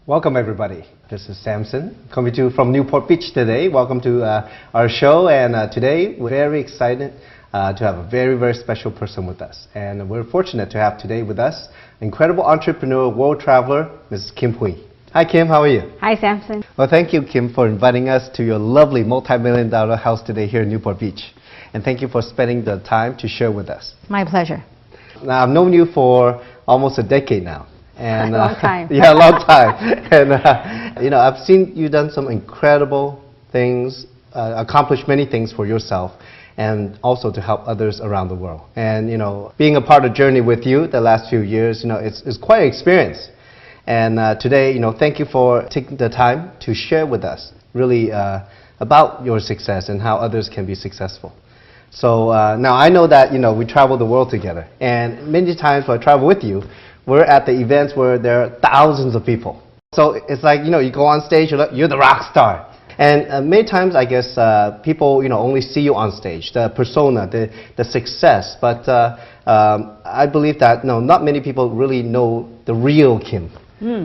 Welcome everybody. This is Samson coming to you from Newport Beach today. Welcome to our show, and today we're very excited to have a very special person with us. And we're fortunate to have today with us incredible entrepreneur, world traveler, Mrs. Kim Hui. Hi Kim, how are you? Hi Samson. Well, thank you Kim for inviting us to your lovely multi-million-dollar house today here in Newport Beach. And thank you for spending the time to share with us. My pleasure. Now, I've known you for almost a decade now. And, a long time. Yeah, a long time. And you know, I've seen you done some incredible things, accomplished many things for yourself, and also to help others around the world. And you know, being a part of the journey with you the last few years, you know, it's quite an experience. And today, you know, thank you for taking the time to share with us really about your success and how others can be successful. So now I know that, you know, we travel the world together, and many times when I travel with you, we're at the events where there are thousands of people. So it's like, you know, you go on stage, you're the rock star. And many times, I guess, people, you know, only see you on stage, the persona, the success. But I believe that, no, not many people really know the real Kim.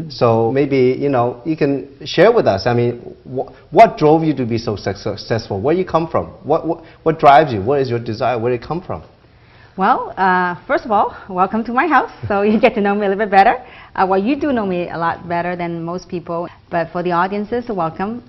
So maybe, you know, you can share with us, I mean, what drove you to be so successful? Where you come from? What drives you? What is your desire? Where did it come from? Well, first of all, welcome to my house, so you get to know me a little bit better. Well, you do know me a lot better than most people, but for the audiences, welcome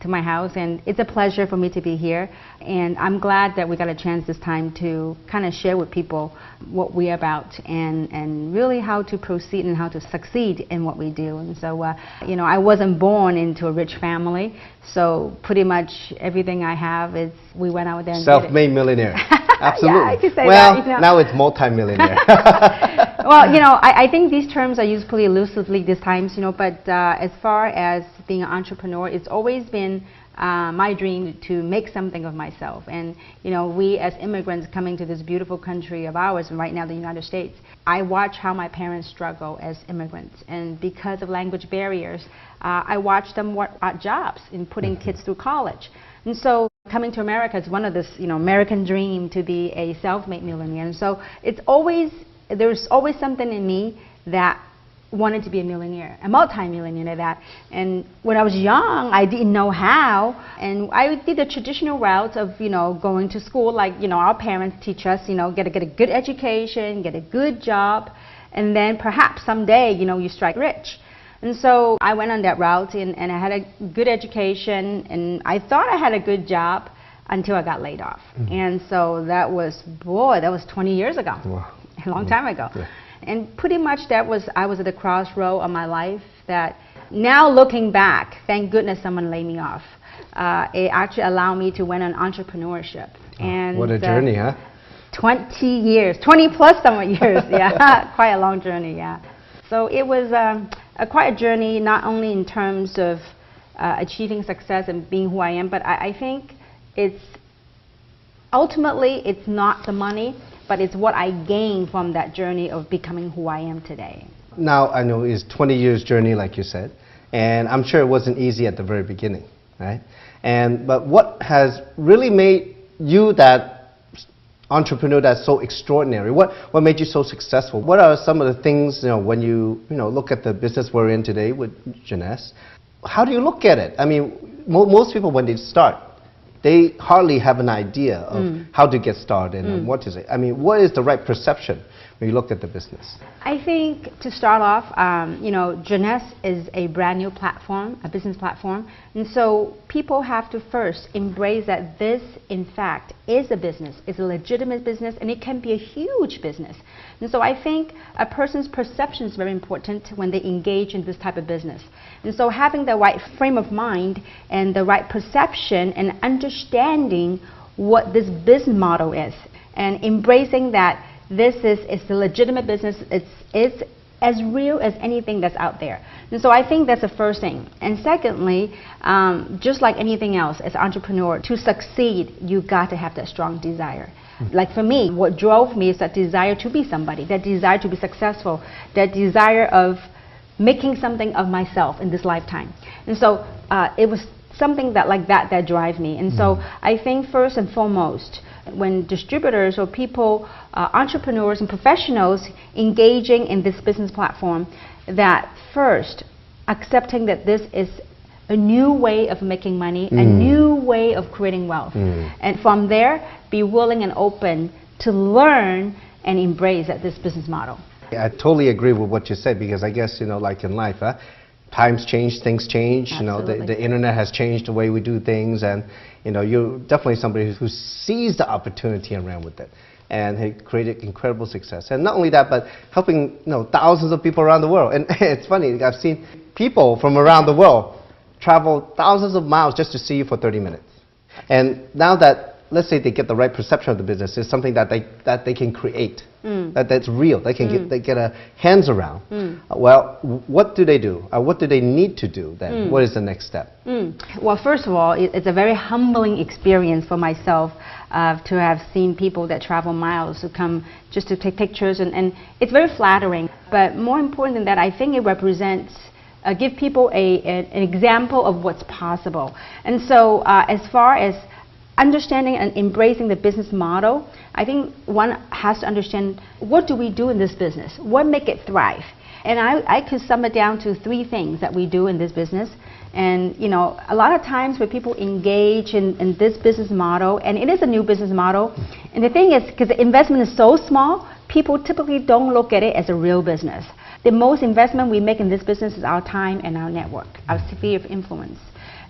to my house, and it's a pleasure for me to be here. And I'm glad that we got a chance this time to kind of share with people what we're about and really how to proceed and how to succeed in what we do. And so, you know, I wasn't born into a rich family, so pretty much everything I have is we went out there and self-made millionaire. Absolutely. Yeah, I could say well, that, you know. Now it's multi-millionaire. Well, you know, I think these terms are used pretty loosely these times, you know, but as far as being an entrepreneur, it's always been my dream to make something of myself. And, you know, we as immigrants coming to this beautiful country of ours, and right now the United States, I watch how my parents struggle as immigrants. And because of language barriers, I watch them work at jobs in putting kids through college. And so coming to America is one of this, you know, American dream to be a self-made millionaire. And so it's always, there's always something in me that wanted to be a millionaire, a multi-millionaire that. And when I was young, I didn't know how. And I did the traditional route of, you know, going to school, like, you know, our parents teach us, you know, get a good education, get a good job, and then perhaps someday, you know, you strike rich. And so I went on that route, and I had a good education, and I thought I had a good job until I got laid off. And so that was 20 years ago, wow. A long time ago. Yeah. And pretty much I was at the crossroad of my life that now looking back, thank goodness someone laid me off. It actually allowed me to went on entrepreneurship. And what a journey, huh? 20 years, 20 plus some years, yeah, quite a long journey, yeah. So it was quite a journey, not only in terms of achieving success and being who I am, but I think it's ultimately it's not the money, but it's what I gained from that journey of becoming who I am today. Now I know it's 20 years journey, like you said, and I'm sure it wasn't easy at the very beginning, right? But what has really made you that entrepreneur that's so extraordinary? What made you so successful? What are some of the things, you know, when you look at the business we're in today with Jeunesse? How do you look at it? I mean, most people when they start, they hardly have an idea of how to get started and what is it. I mean, what is the right perception when you look at the business? I think to start off, you know, Jeunesse is a brand new platform, a business platform, and so people have to first embrace that this, in fact, is a business, is a legitimate business, and it can be a huge business. And so I think a person's perception is very important when they engage in this type of business. And so having the right frame of mind and the right perception and understanding what this business model is, and embracing that this is a legitimate business, it's as real as anything that's out there. And so I think that's the first thing. And secondly, just like anything else, as an entrepreneur, to succeed, you got to have that strong desire. Like for me, what drove me is that desire to be somebody, that desire to be successful, that desire of making something of myself in this lifetime. And so it was something that drives me. And so I think first and foremost, when distributors or people, entrepreneurs and professionals engaging in this business platform, that first accepting that this is a new way of making money, a new way of creating wealth. And from there, be willing and open to learn and embrace this business model. I totally agree with what you said, because I guess, like in life, times change, things change. Absolutely. The internet has changed the way we do things, and you're definitely somebody who sees the opportunity and ran with it, and had created incredible success. And not only that, but helping thousands of people around the world. And it's funny, I've seen people from around the world travel thousands of miles just to see you for 30 minutes. And now that, let's say they get the right perception of the business, it's something that they can create, that's real, they can get a hands around. Well, what do they do? What do they need to do then? What is the next step? Well, first of all, it's a very humbling experience for myself to have seen people that travel miles to come just to take pictures, and it's very flattering. But more important than that, I think it represents give people an example of what's possible. And so as far as understanding and embracing the business model, I think one has to understand, what do we do in this business? What make it thrive? And I could sum it down to 3 things that we do in this business. And a lot of times when people engage in this business model, and it is a new business model, and the thing is, because the investment is so small, people typically don't look at it as a real business. The most investment we make in this business is our time and our network, our sphere of influence.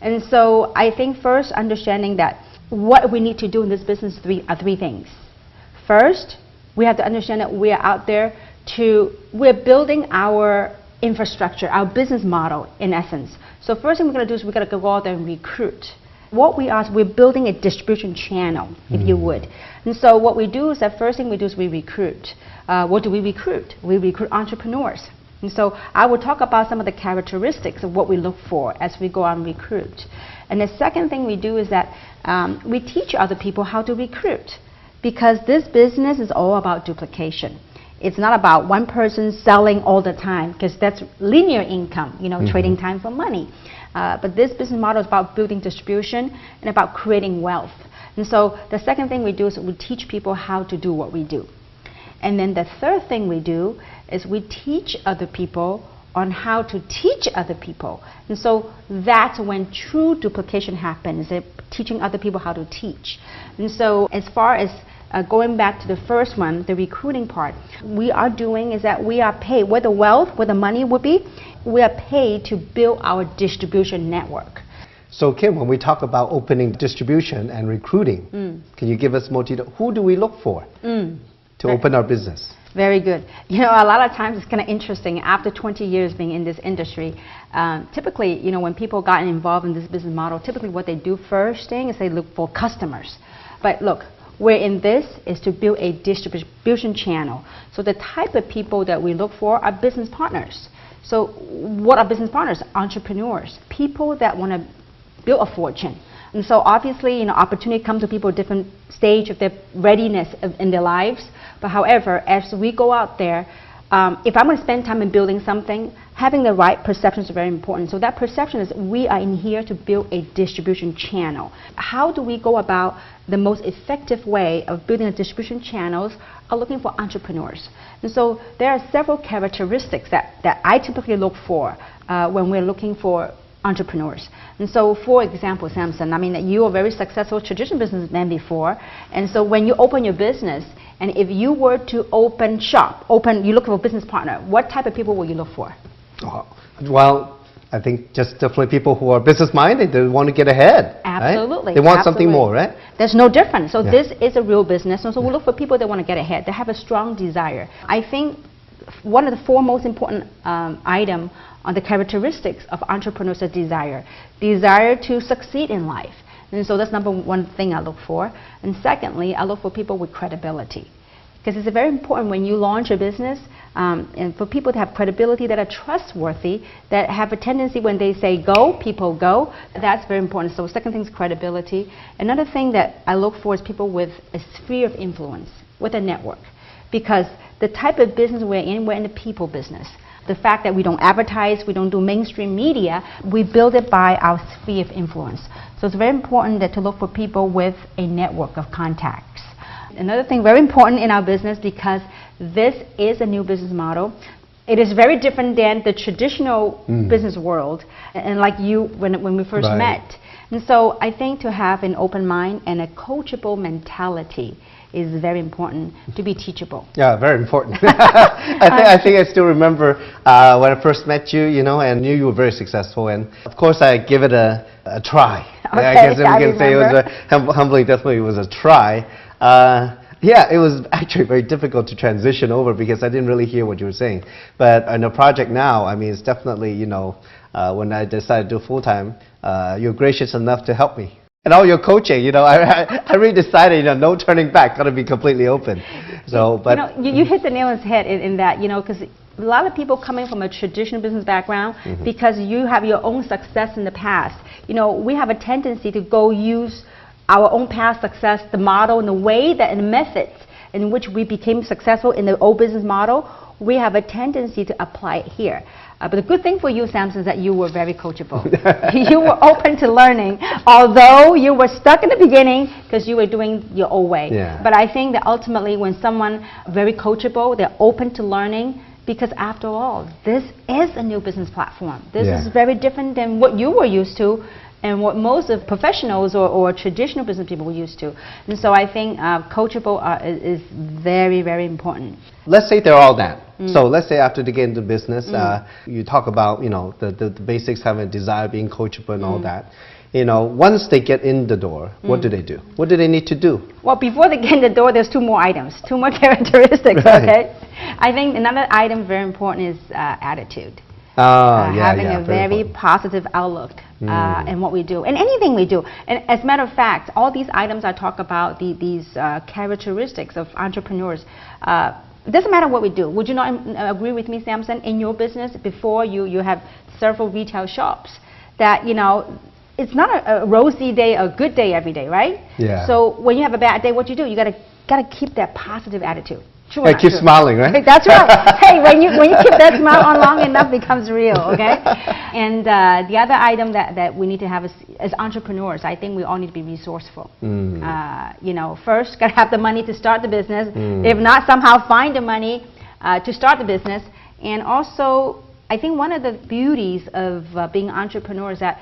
And so I think first understanding that what we need to do in this business are 3 things. First, we have to understand that we are out there we're building our infrastructure, our business model in essence. So first thing we're going to do is we're going to go out there and recruit. What we are is we're building a distribution channel, if you would. And so what we do is that first thing we do is we recruit. What do we recruit? We recruit entrepreneurs. And so I will talk about some of the characteristics of what we look for as we go out and recruit. And the second thing we do is that we teach other people how to recruit, because this business is all about duplication. It's not about one person selling all the time, because that's linear income, trading time for money. But this business model is about building distribution and about creating wealth. And so the second thing we do is we teach people how to do what we do. And then the third thing we do is we teach other people on how to teach other people. And so that's when true duplication happens, teaching other people how to teach. And so as far as going back to the first one, the recruiting part, we are doing is that we are paid, where the wealth, where the money would be, we are paid to build our distribution network. So Kim, when we talk about opening distribution and recruiting, can you give us more detail? Who do we look for to open our business? Very good. A lot of times it's kind of interesting. After 20 years being in this industry, typically, when people got involved in this business model, typically what they do first thing is they look for customers. But look, we're in this is to build a distribution channel. So the type of people that we look for are business partners. So what are business partners? Entrepreneurs, people that want to build a fortune. And so obviously, opportunity comes to people at different stage of their readiness in their lives. But however, as we go out there, if I'm going to spend time in building something, having the right perception is very important. So that perception is we are in here to build a distribution channel. How do we go about the most effective way of building a distribution channels are looking for entrepreneurs. And so there are several characteristics that I typically look for when we're looking for entrepreneurs. And so for example, Samson, you are a very successful traditional businessman before, and so when you open your business, and if you were to open shop, you look for a business partner, what type of people will you look for? Well, I think just definitely people who are business-minded, they want to get ahead. Absolutely. Right? They want something more, right? There's no difference. So this is a real business, and so we look for people that want to get ahead. They have a strong desire. I think one of the 4 most important items on the characteristics of entrepreneurs is desire. Desire to succeed in life. And so that's number 1 thing I look for. And secondly, I look for people with credibility. Because it's very important when you launch a business, and for people to have credibility, that are trustworthy, that have a tendency when they say go, people go. That's very important. So the second thing is credibility. Another thing that I look for is people with a sphere of influence, with a network. Because the type of business we're in the people business. The fact that we don't advertise, we don't do mainstream media, we build it by our sphere of influence. So it's very important to look for people with a network of contacts. Another thing very important in our business, because this is a new business model, It is very different than the traditional business world, and like you when we first met. And so I think to have an open mind and a coachable mentality is very important, to be teachable. Yeah, very important. I think I still remember when I first met you, you know, and knew you were very successful. And of course, I give it a try. Okay, I guess we can say it was humbly, definitely it was a try. Yeah, it was actually very difficult to transition over because I didn't really hear what you were saying. But in a project now, I mean, it's definitely, you know, when I decided to do full-time, you're gracious enough to help me. And all your coaching, you know, I really decided, you know, no turning back, got to be completely open. So, but you know, you hit the nail on the head in that, you know, because a lot of people coming from a traditional business background, because you have your own success in the past, you know, we have a tendency to go use our own past success, the model and the way that and the methods in which we became successful in the old business model, we have a tendency to apply it here. But the good thing for you, Samson, is that you were very coachable. You were open to learning, although you were stuck in the beginning because you were doing your old way. Yeah. But I think that ultimately when someone very coachable, they're open to learning, because after all, this is a new business platform. This is very different than what you were used to and what most of professionals or traditional business people were used to. And so I think coachable is very, very important. Let's say they're all that. So let's say after they get into business, you talk about, you know, the basics, having a desire, being coachable and all that. You know, once they get in the door, what do they do? What do they need to do? Well, before they get in the door, there's two more items, two more characteristics, okay? I think another item very important is attitude. Having a very positive outlook in what we do and anything we do. And as a matter of fact, all these items I talk about, these characteristics of entrepreneurs, it doesn't matter what we do. Would you not agree with me, Samson, in your business, before you have several retail shops, that, you know, it's not a rosy day, a good day every day, right? Yeah. So when you have a bad day, what you do? You gotta keep that positive attitude. True yeah, keep smiling, right? That's right. Hey, when you keep that smile on long enough, it becomes real, okay? And the other item that we need to have is, as entrepreneurs, I think we all need to be resourceful. You know, first, got to have the money to start the business. If not, somehow find the money to start the business. And also, I think one of the beauties of being an entrepreneur is that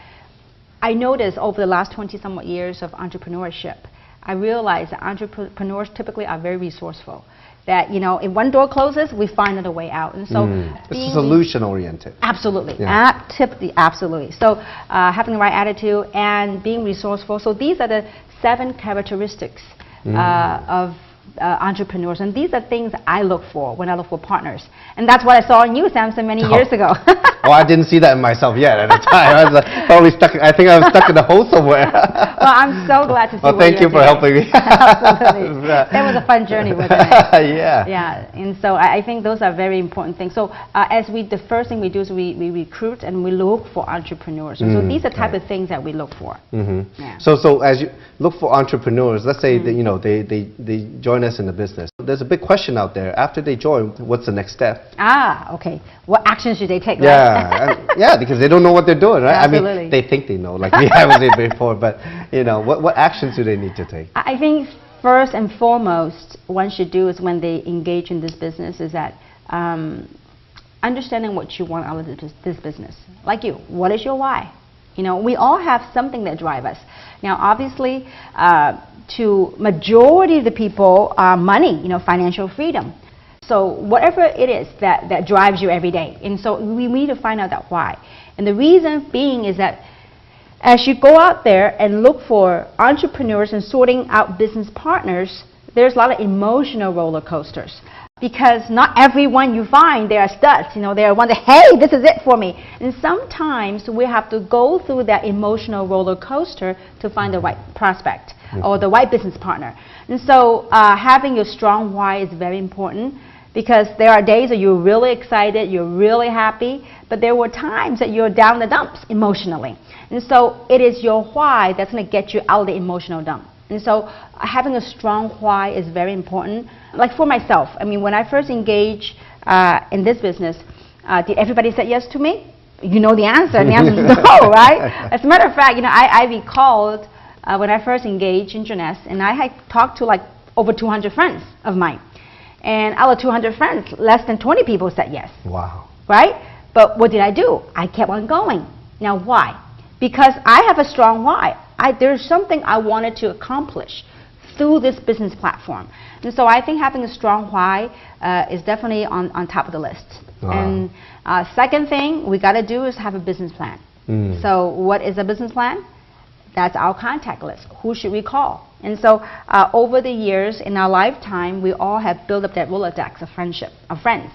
I noticed over the last 20-somewhat years of entrepreneurship, I realized that entrepreneurs typically are very resourceful. That, you know, if one door closes, we find another way out. And so it's solution oriented. Absolutely. Absolutely. So having the right attitude and being resourceful. So these are the 7 characteristics of entrepreneurs, and these are things I look for when I look for partners. And that's what I saw in you, Samson, many years ago. Well, I didn't see that in myself yet at the time. I was probably stuck. I think I was stuck in a hole somewhere. Well, I'm so glad to see. Well, thank you for helping me. Absolutely. That was a fun journey, wasn't it? Yeah. Yeah. And so I think those are very important things. So the first thing we do is we recruit and we look for entrepreneurs. And so these are the type of things that we look for. Yeah. So as you look for entrepreneurs, let's say that, you know, they join us in the business. There's a big question out there. After they join, what's the next step? Okay. What actions should they take? Yeah, yeah, because they don't know what they're doing, right? Absolutely. I mean, they think they know, like we haven't said before, but, you know, what actions do they need to take? I think first and foremost, one should do is when they engage in this business is that understanding what you want out of this business. Like you, what is your why? You know, we all have something that drives us. Now, obviously, to majority of the people, money, you know, financial freedom. So whatever it is that drives you every day. And so we need to find out that why. And the reason being is that as you go out there and look for entrepreneurs and sorting out business partners, there's a lot of emotional roller coasters. Because not everyone you find, they are studs. You know, they are one that, hey, this is it for me. And sometimes we have to go through that emotional roller coaster to find the right prospect or the right business partner. And so having your strong why is very important, because there are days that you're really excited, you're really happy, but there were times that you're down the dumps emotionally. And so it is your why that's going to get you out of the emotional dump. And so having a strong why is very important. Like for myself, I mean, when I first engaged in this business, did everybody say yes to me? You know the answer, and the answer is no, right? As a matter of fact, you know, I recalled when I first engaged in Jeunesse, and I had talked to like over 200 friends of mine. And out of 200 friends, less than 20 people said yes. Wow. Right? But what did I do? I kept on going. Now why? Because I have a strong why. There's something I wanted to accomplish through this business platform. And so I think having a strong why is definitely on top of the list. And second thing we got to do is have a business plan. So what is a business plan? That's our contact list. Who should we call? And so over the years in our lifetime, we all have built up that Rolodex of friendship, of friends.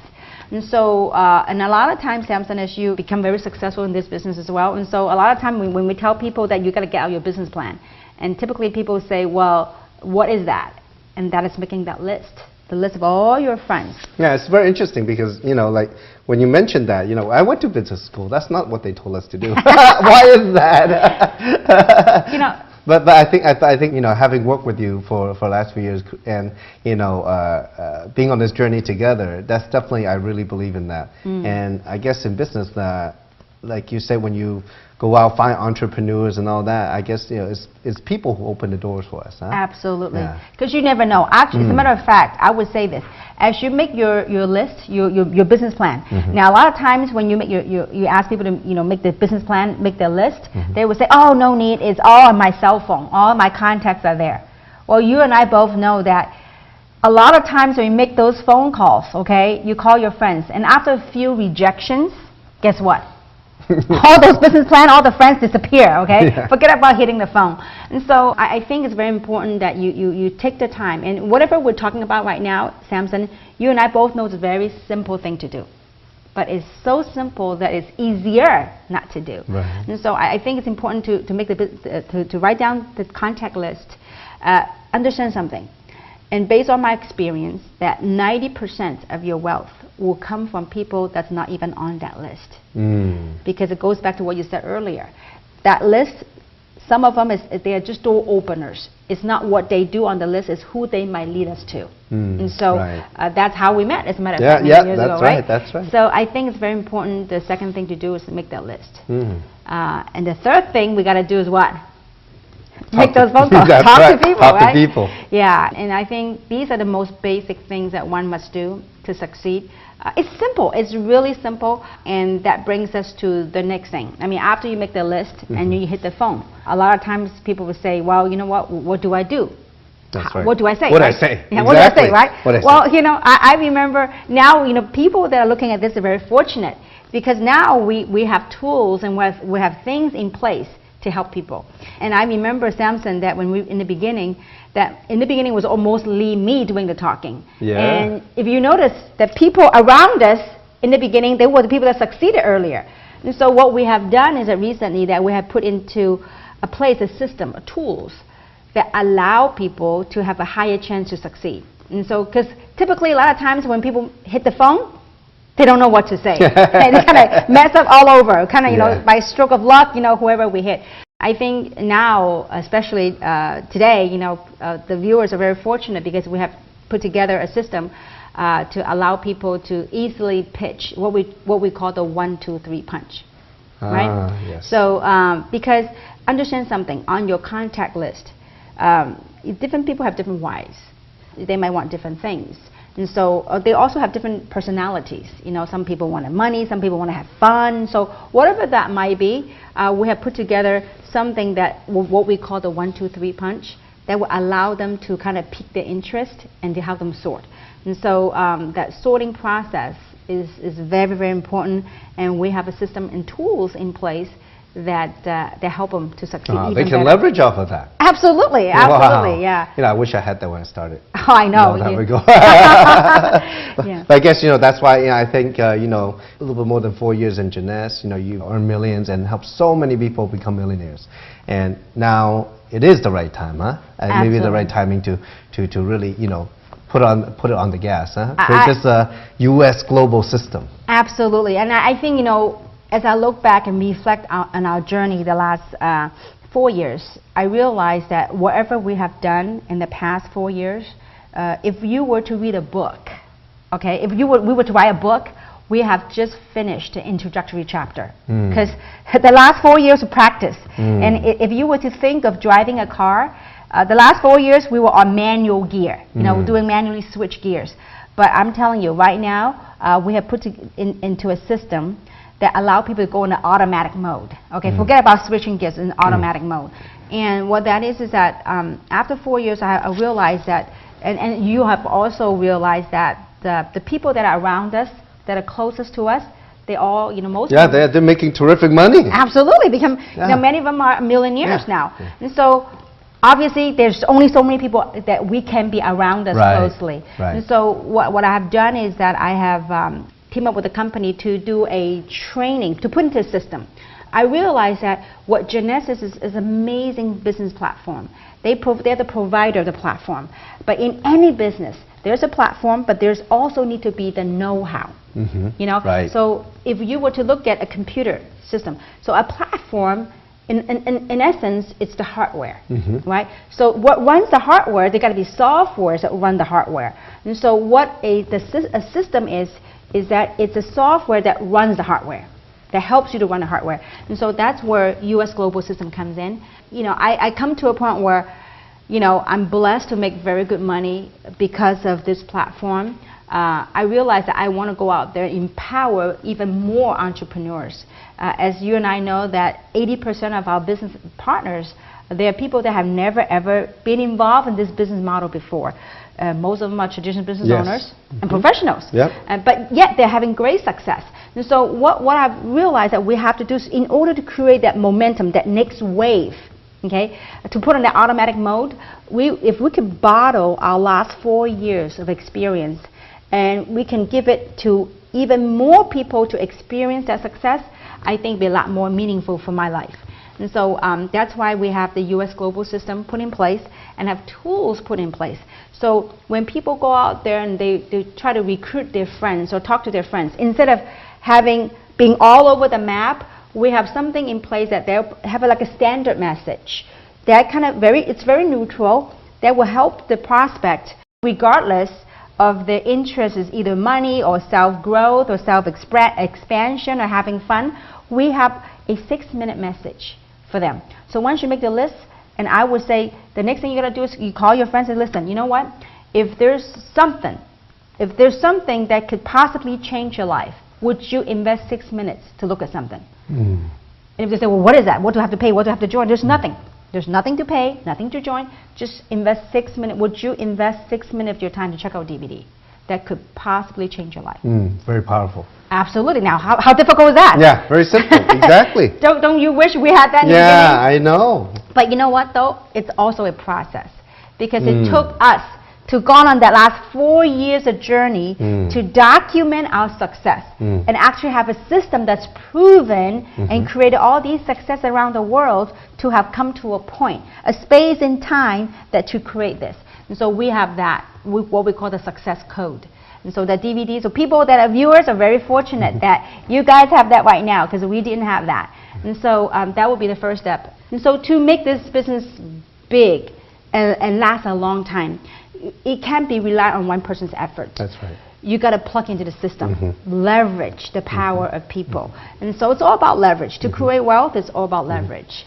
And so, and a lot of times, Samson, as you become very successful in this business as well, and so a lot of time when we tell people that you got to get out your business plan, and typically people say, well, what is that? And that is making that list, the list of all your friends. Yeah, it's very interesting because, you know, like when you mentioned that, you know, I went to business school. That's not what they told us to do. Why is that? You know, But I think you know, having worked with you for the last few years and you know being on this journey together, that's definitely, I really believe in that. And I guess in business that, like you say, when you go out find entrepreneurs and all that, I guess, you know, it's people who open the doors for us. Huh? Absolutely, because you never know. Actually, as a matter of fact, I would say this: as you make your list, your business plan. Now, a lot of times when you make you ask people to, you know, make the business plan, make their list, they would say, "Oh, no need. It's all on my cell phone. All my contacts are there." Well, you and I both know that a lot of times when you make those phone calls, okay, you call your friends, and after a few rejections, guess what? All those business plan, all the friends disappear, okay? Yeah. Forget about hitting the phone. And so I think it's very important that you take the time. And whatever we're talking about right now, Samson, you and I both know it's a very simple thing to do. But it's so simple that it's easier not to do. Right. And so I think it's important to make to write down the contact list, understand something. And based on my experience, that 90% of your wealth will come from people that's not even on that list. Because it goes back to what you said earlier. That list, some of them, they are just door openers. It's not what they do on the list, it's who they might lead us to. And so that's how we met, as a matter of fact, many years ago, right? That's right. So I think it's very important. The second thing to do is to make that list. And the third thing we got to do is what? Make those phone calls. Talk to people, right? Talk to people. Yeah, and I think these are the most basic things that one must do to succeed. It's simple. It's really simple, and that brings us to the next thing. I mean, after you make the list and you hit the phone, a lot of times people will say, well, you know what do I do? That's right. What do I say? What do I say? Yeah, exactly. What do I say, right? What I well, say. You know, I remember now, you know, people that are looking at this are very fortunate because now we have tools and we have things in place to help people. And I remember, Samson, that when in the beginning was almost me doing the talking. Yeah. And if you notice that people around us in the beginning, they were the people that succeeded earlier. And so what we have done is that recently that we have put into a place, a system, tools that allow people to have a higher chance to succeed. And so, because typically a lot of times when people hit the phone, they don't know what to say. And they kind of mess up all over, kind of, you know, by stroke of luck, you know, whoever we hit. I think now, especially today, you know, the viewers are very fortunate because we have put together a system to allow people to easily pitch what we call the 1, 2, 3 punch. Right? Yes. So, because understand something, on your contact list, different people have different whys. They might want different things. And so they also have different personalities. You know, some people want money, some people want to have fun. So whatever that might be, we have put together something that what we call the 1, 2, 3 punch that will allow them to kind of pique their interest and to help them sort. And so that sorting process is very, very important. And we have a system and tools in place that help them to succeed even they can better. leverage off of that. Absolutely, absolutely, yeah. You know, I wish I had that when I started. Oh, I know. A long time ago. Yeah. But I guess, you know, that's why, you know, I think, you know, a little bit more than 4 years in Jeunesse, you know, you earn millions and help so many people become millionaires. And now it is the right time, huh? And maybe the right timing to really, you know, put it on the gas, huh? Create this U.S. global system. Absolutely, and I think, you know, as I look back and reflect on our journey the last 4 years, I realized that whatever we have done in the past 4 years, if you were to read a book, okay, if we were to write a book, we have just finished the introductory chapter. Because the last 4 years of practice, and if you were to think of driving a car, the last 4 years we were on manual gear, you know, doing manually switch gears. But I'm telling you right now, we have put into a system that allow people to go into automatic mode. Okay, forget about switching gears in automatic mode. And what that is that after 4 years, I realized that, and you have also realized that the people that are around us, that are closest to us, they all, most of them, they're making terrific money. Absolutely, because many of them are millionaires now. And so obviously there's only so many people that we can be around us closely. And so what I have done is that I have came up with a company to do a training, to put into a system. I realized that what Genesis is an amazing business platform. They're the provider of the platform. But in any business, there's a platform, but there's also need to be the know-how. So if you were to look at a computer system, so a platform, in essence, it's the hardware, right? So what runs the hardware, there got to be softwares that run the hardware. And so what a system is that it's a software that runs the hardware, that helps you to run the hardware. And so that's where US Global System comes in. I come to a point where, I'm blessed to make very good money because of this platform. I realize that I want to go out there and empower even more entrepreneurs. As you and I know that 80% of our business partners, they are people that have never ever been involved in this business model before. Most of them are traditional business owners and professionals, but yet they're having great success. And so what I've realized that we have to do is, in order to create that momentum, that next wave, okay, to put on that automatic mode, if we could bottle our last 4 years of experience and we can give it to even more people to experience that success, I think it'll be a lot more meaningful for my life. And so that's why we have the US Global System put in place and have tools put in place. So when people go out there and they try to recruit their friends or talk to their friends, instead of being all over the map, we have something in place that they have like a standard message. That it's very neutral, that will help the prospect regardless of their interests, is either money or self-growth or self-expansion or having fun. We have a 6-minute message for them. So once you make the list, and I would say the next thing you got to do is you call your friends and listen, you know what? If there's something that could possibly change your life, would you invest 6 minutes to look at something? And if they say, well, what is that? What do I have to pay? What do I have to join? There's nothing. There's nothing to pay, nothing to join. Just invest 6 minutes. Would you invest 6 minutes of your time to check out DVD? That could possibly change your life. Very powerful. Absolutely. Now, how difficult is that? Yeah, very simple. Exactly. Don't you wish we had that in the beginning? Yeah, I know. But you know what, though? It's also a process. Because it took us to go on that last 4 years of journey to document our success and actually have a system that's proven and created all these success around the world to have come to a point, a space in time that to create this. And so we have that, what we call the success code. And so the DVD, so people that are viewers are very fortunate that you guys have that right now, because we didn't have that. And so that would be the first step. And so to make this business big and last a long time, it can't be relied on one person's effort. That's right. You got to plug into the system, leverage the power of people. And so it's all about leverage. To create wealth, it's all about leverage.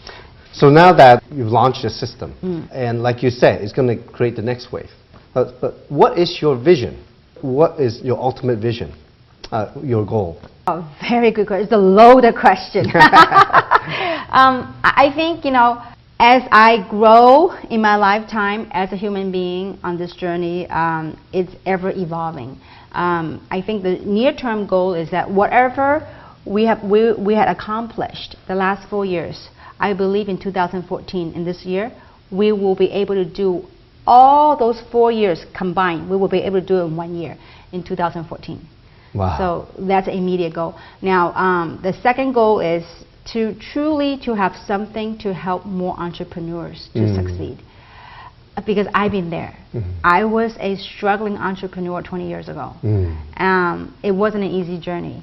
So now that you've launched a system, and like you said, it's going to create the next wave. But what is your vision? What is your ultimate vision, your goal? Oh, very good question. It's a loaded question. I think, as I grow in my lifetime as a human being on this journey, it's ever evolving. I think the near-term goal is that whatever we had accomplished the last 4 years, I believe in 2014, in this year, we will be able to do all those 4 years combined. We will be able to do it in 1 year, in 2014. Wow. So that's an immediate goal. Now, the second goal is to truly have something to help more entrepreneurs to succeed. Because I've been there. I was a struggling entrepreneur 20 years ago. It wasn't an easy journey.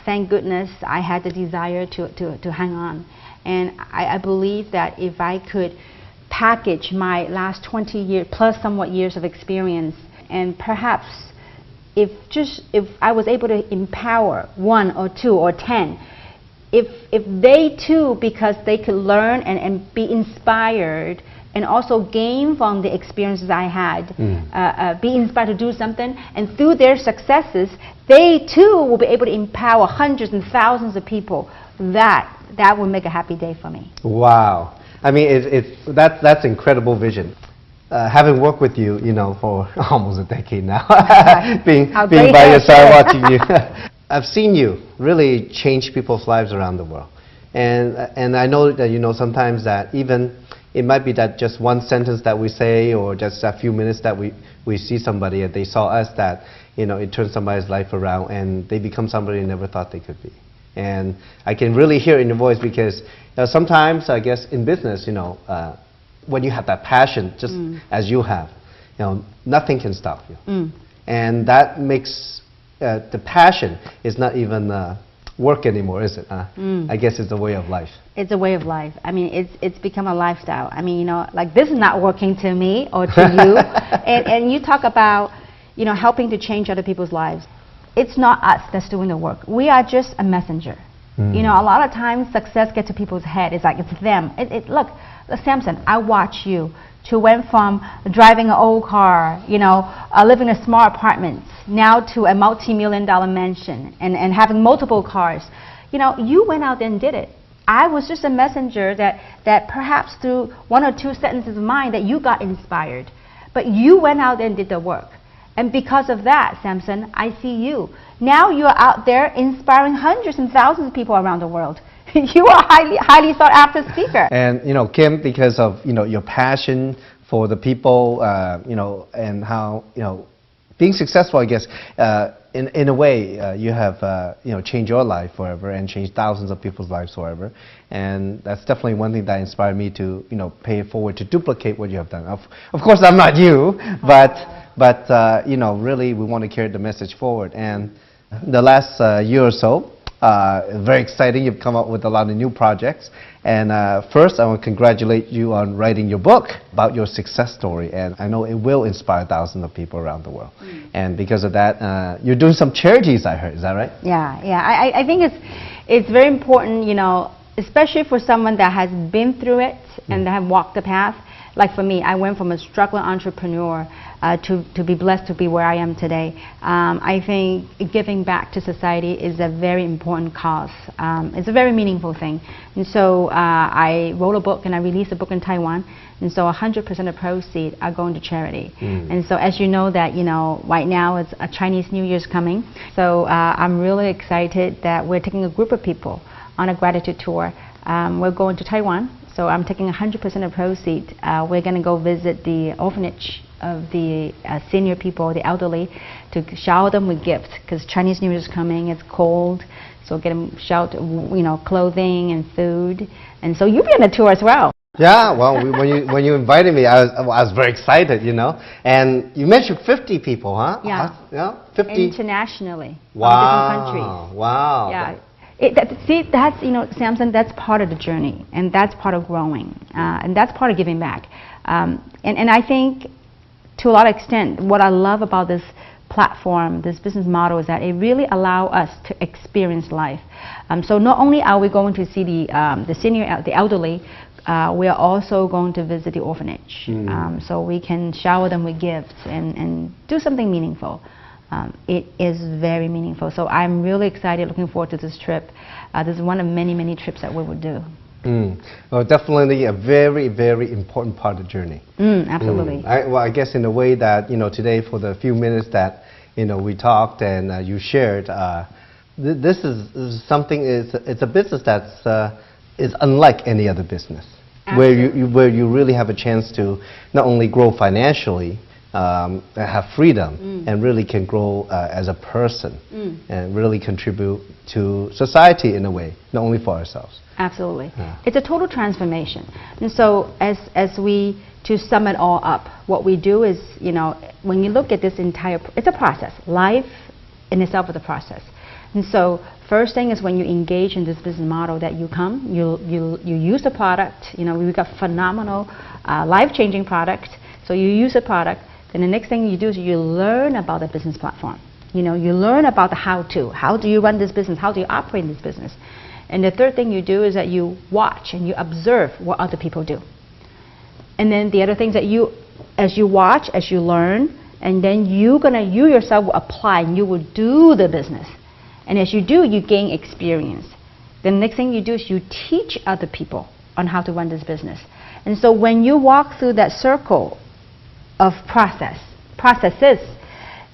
Thank goodness I had the desire to hang on. And I believe that if I could package my last 20 years plus somewhat years of experience, and perhaps if I was able to empower 1 or 2 or 10, if they too, because they could learn and be inspired, and also gain from the experiences I had, be inspired to do something, and through their successes, they too will be able to empower hundreds and thousands of people. That will make a happy day for me. Wow. I mean, that's incredible vision. Having worked with you, for almost a decade now, being by your side watching you, I've seen you really change people's lives around the world. And I know that, sometimes that even it might be that just one sentence that we say or just a few minutes that we see somebody and they saw us, that, it turns somebody's life around and they become somebody they never thought they could be. And I can really hear it in your voice because sometimes, I guess, in business, when you have that passion, just as you have, nothing can stop you. And that makes the passion is not even work anymore, is it? I guess it's a way of life. It's a way of life. I mean, it's become a lifestyle. I mean, like this is not working to me or to you. And you talk about, helping to change other people's lives. It's not us that's doing the work. We are just a messenger. A lot of times success gets to people's head. It's like it's them. Look, Samson, I watch you to went from driving an old car, living in a small apartment, now to a multi-million-dollar mansion and having multiple cars. You went out there and did it. I was just a messenger that perhaps through one or two sentences of mine that you got inspired. But you went out there and did the work. And because of that, Samson, I see you. Now you're out there inspiring hundreds and thousands of people around the world. You are a highly sought after speaker. And Kim, because of your passion for the people, and how being successful, I guess, in a way, you have changed your life forever and changed thousands of people's lives forever. And that's definitely one thing that inspired me to pay it forward to duplicate what you have done. Of course, I'm not you, but really we want to carry the message forward. And the last year or so, very exciting. You've come up with a lot of new projects. And first, I want to congratulate you on writing your book about your success story. And I know it will inspire thousands of people around the world. And because of that, you're doing some charities, I heard. Is that right? Yeah. I think it's very important, especially for someone that has been through it and that have walked the path. Like for me, I went from a struggling entrepreneur to be blessed to be where I am today. I think giving back to society is a very important cause. It's a very meaningful thing. And so I wrote a book and I released a book in Taiwan. And so 100% of proceeds are going to charity. And so as you know that, right now it's a Chinese New Year's coming. So I'm really excited that we're taking a group of people on a gratitude tour. We're going to Taiwan. So I'm taking 100% of proceeds. We're going to go visit the orphanage of the senior people, the elderly, to shower them with gifts because Chinese New Year is coming. It's cold, so get them shelter, clothing and food. And so you'll be on the tour as well. Yeah, well, when you invited me, I was very excited, And you mentioned 50 people, huh? Yeah. 50 internationally. Wow. From different countries. Wow. Yeah. That's Samson. That's part of the journey, and that's part of growing, and that's part of giving back. And I think, to a lot of extent, what I love about this platform, this business model, is that it really allows us to experience life. So not only are we going to see the senior, the elderly, we are also going to visit the orphanage, so we can shower them with gifts and do something meaningful. It is very meaningful. So I'm really excited, looking forward to this trip. This is one of many, many trips that we will do. Well, definitely a very, very important part of the journey. Absolutely. I guess in a way that, today for the few minutes that, we talked and you shared, this is something, it's a business that's is unlike any other business. Absolutely. Where you really have a chance to not only grow financially, have freedom and really can grow as a person and really contribute to society in a way, not only for ourselves. Absolutely. Yeah. It's a total transformation. And so as we, to sum it all up, what we do is, when you look at this entire, it's a process. Life in itself is a process. And so first thing is when you engage in this business model that you come, you use the product, we've got phenomenal life-changing product. So you use the product. Then the next thing you do is you learn about the business platform. You learn about the how-to. How do you run this business? How do you operate this business? And the third thing you do is that you watch and you observe what other people do. And then the other things that as you watch, as you learn, and then you yourself will apply and you will do the business. And as you do, you gain experience. The next thing you do is you teach other people on how to run this business. And so when you walk through that circle of processes,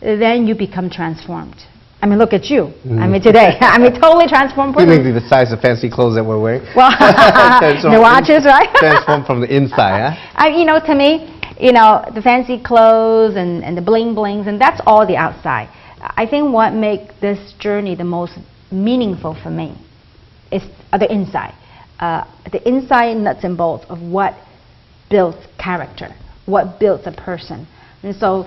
then you become transformed. I mean, look at you. I mean, today, I'm a totally transformed person. Maybe the size of fancy clothes that we're wearing. Well, the watches, right? Transform from the inside, huh? To me, the fancy clothes and the bling blings, and that's all the outside. I think what makes this journey the most meaningful for me is the inside. The inside nuts and bolts of what builds character, what builds a person. And so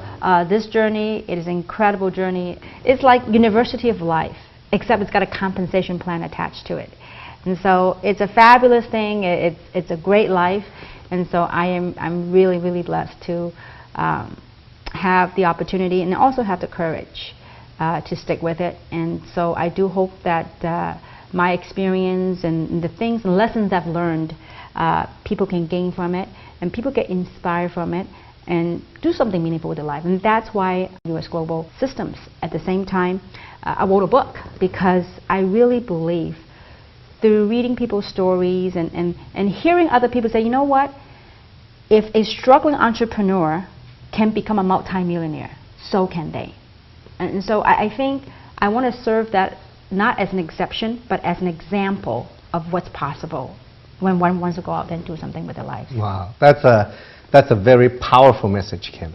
this journey, it is an incredible journey. It's like University of Life, except it's got a compensation plan attached to it. And so it's a fabulous thing. It's a great life. And so I'm really, really blessed to have the opportunity and also have the courage to stick with it. And so I do hope that my experience and the things and lessons I've learned, people can gain from it, and people get inspired from it, and do something meaningful with their life. And that's why U.S. Global Systems. At the same time, I wrote a book because I really believe through reading people's stories and hearing other people say, you know what, if a struggling entrepreneur can become a multimillionaire, so can they. And so I think I want to serve that not as an exception, but as an example of what's possible when one wants to go out and do something with their life. Wow, that's a very powerful message, Kim.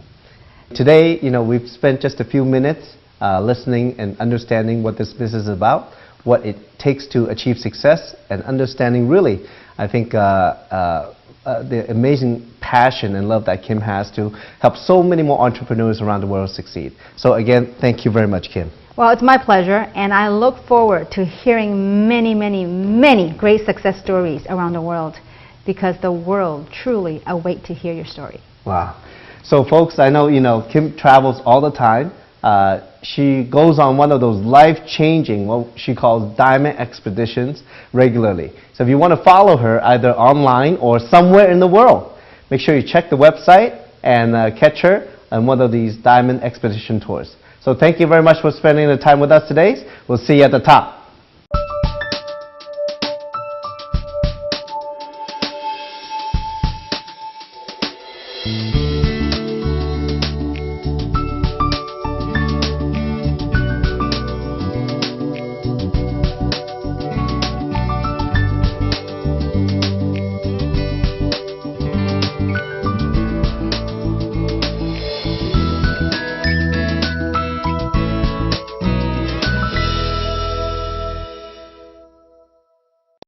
Today, we've spent just a few minutes listening and understanding what this business is about, what it takes to achieve success, and understanding really, I think, the amazing passion and love that Kim has to help so many more entrepreneurs around the world succeed. So again, thank you very much, Kim. Well, it's my pleasure, and I look forward to hearing many, many, many great success stories around the world, because the world truly awaits to hear your story. Wow. So folks, I know, Kim travels all the time. She goes on one of those life-changing, what she calls diamond expeditions regularly. So if you want to follow her either online or somewhere in the world, make sure you check the website and catch her on one of these diamond expedition tours. So thank you very much for spending the time with us today. We'll see you at the top.